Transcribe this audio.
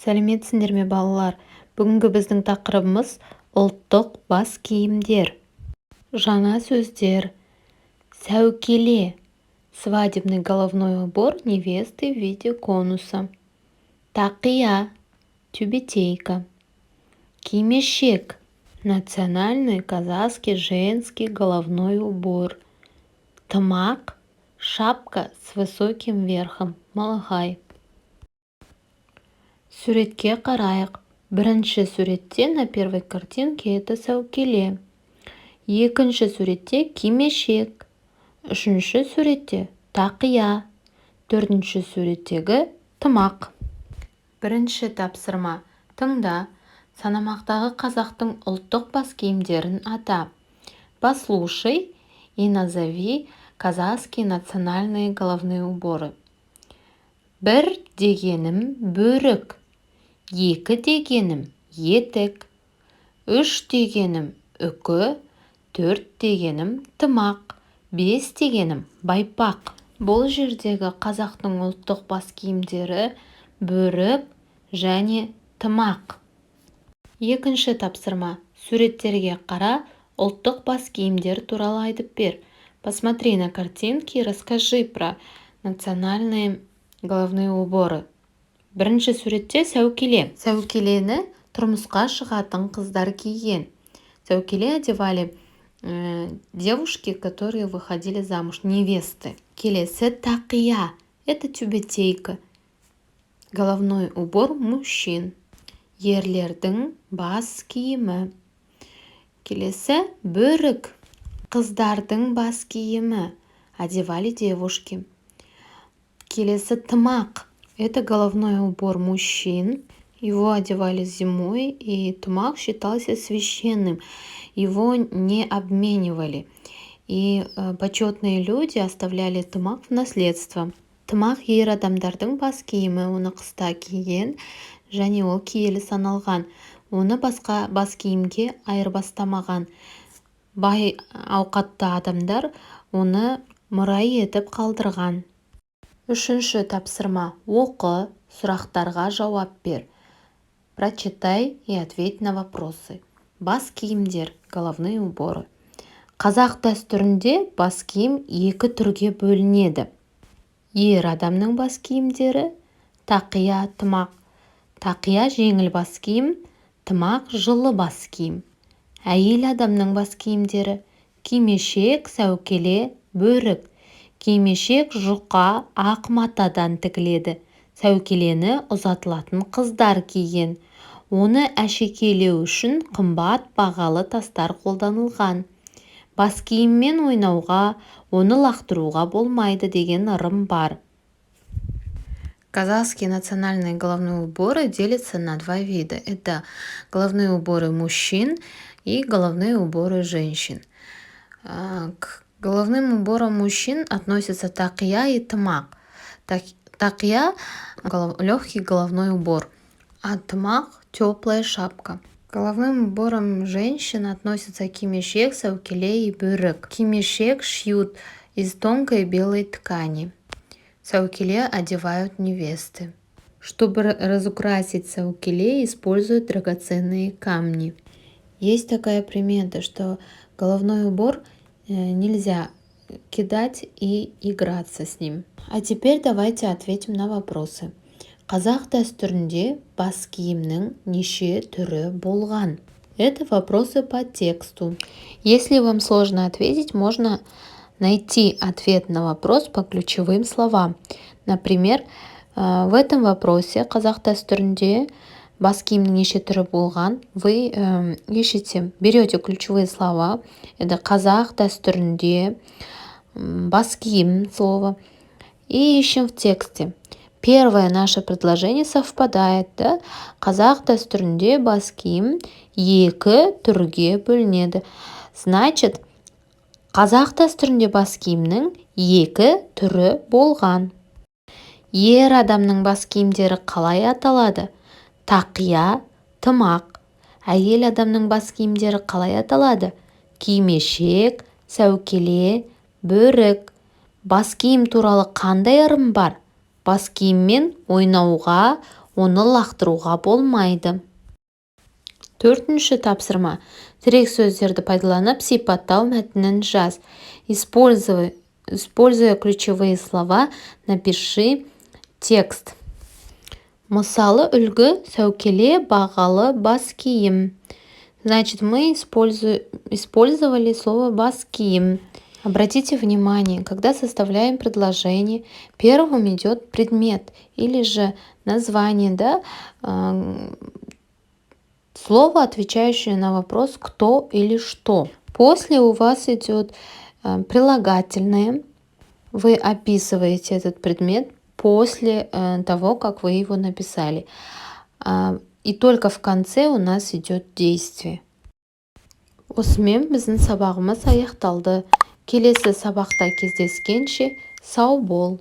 Сәлеметсіңдер ме балалар? Бүгінгі біздің тақырыбымыз ұлттық бас киімдер. Жаңа сөздер. Сәукеле. Свадебный головной убор невесты в виде конуса. Тақия. Тюбетейка. Кимешек. Национальный казахский женский головной убор. Тымақ. Шапка с высоким верхом. Малахай. Суретке қарайық. Бірінші суретте на первой картинке это сәукеле. Екінші суретте кимешек. Үшінші суретте тақия. Төртінші суреттегі тымақ. Бірінші тапсырма. Тыңда. Санамақтағы қазақтың ұлттық бас киімдерін ата. Послушай и назови казахские национальные головные уборы. Бір дегенім бөрік. Екі дегенім етік. Үш дегенім үкі. Төрт дегенім тымақ. Бес дегенім байпақ. Бұл жердегі қазақтың ұлттық бас киімдері бөрік және тымақ. Екінші тапсырма. Суреттерге қара, ұлттық бас киімдер туралы айтып бер. Посмотри на картинки и расскажи про национальные головные уборы. Бірінші суретте сәукеле. Сәукелені тұрмысқа шығатын қыздар киген. Сәукеле одевали девушки, которые выходили замуж, невесты. Келесі тақия. Это тюбетейка. Головной убор мужчин. Ерлердің бас киімі. Келесі бөрік. Қыздардың бас киімі. Одевали девушки. Келесі тымақ. Это головной убор мужчин. Его одевали зимой, и тымақ считался священным. Его не обменивали. И почетные люди оставляли тымақ в наследство. Тымақ ер адамдардың бас киімі, оны қыста киген, және ол киелі саналған. Оны басқа бас киімге айырбастамаған. Бай ауқатты адамдар оны мұрай етіп қалдырған. Үшінші тапсырма. Оқы, сұрақтарға жауап бер. Прочитай и ответь на вопросы. Бас киімдер, головные уборы. Қазақ дәстүрінде бас киім екі түрге бөлінеді. Ер адамның бас киімдері, тақия, тымақ. Тақия жеңіл бас киім, тымақ жылы бас киім. Әйел адамның бас киімдері, кимешек, сәукеле, бөрік. Кимешек жұқа ақ матадан тігіледі. Сәукелені ұзатылатын қыздар киген. Оны әшекейлеу үшін қымбат бағалы тастар қолданылған. Бас киіммен ойнауға, оны лақтыруға болмайды деген ырым бар. Казахские национальные головные уборы делятся на два вида. Это головные уборы мужчин и головные уборы женщин. К головным уборам мужчин относятся тақия и тымақ. Тақия – легкий головной убор, а тымақ – теплая шапка. К головным уборам женщин относятся кимешек, сәукеле и бөрік. Кимешек шьют из тонкой белой ткани. Сәукеле одевают невесты. Чтобы разукрасить сәукеле, используют драгоценные камни. Есть такая примета, что головной убор нельзя кидать и играться с ним. А теперь давайте ответим на вопросы. Қазақ дәстүрінде бас киімнің неше түрі болған? Это вопросы по тексту. Если вам сложно ответить, можно найти ответ на вопрос по ключевым словам. Например, в этом вопросе қазақ дәстүрінде бас киімнің неше түрі болған? Вы ищете, берете ключевые слова. Это қазақ дәстүрінде, бас киім слово. И ищем в тексте. Первое наше предложение совпадает. Да? Қазақ дәстүрінде бас киім екі түрге бөлінеді. Значит, қазақ дәстүрінде бас киімнің екі түрі болған. Ер адамның бас киімдері қалай аталады? Тақия, тымақ. Әйел адамның бас киімдері қалай аталады? Кимешек, сәукеле, бөрік. Бас киім туралы қандай ырым бар? Бас киіммен ойнауға, оны лақтыруға болмайды. Төртінші тапсырма. Тірек сөздерді пайдаланып сипаттау мәтінін жаз. Используя ключевые слова, напиши текст. Мысалы, үлгі сәукеле, бағалы, бас киім. Значит, мы использовали слово бас киім. Обратите внимание, когда составляем предложение, первым идет предмет или же название, да, слово, отвечающее на вопрос «кто» или «что». После у вас идет прилагательное. Вы описываете этот предмет после того, как вы его написали. И только в конце у нас идет действие. Осымен біздің сабағымыз аяқталды. Келесі сабақта кездескенше сау бол.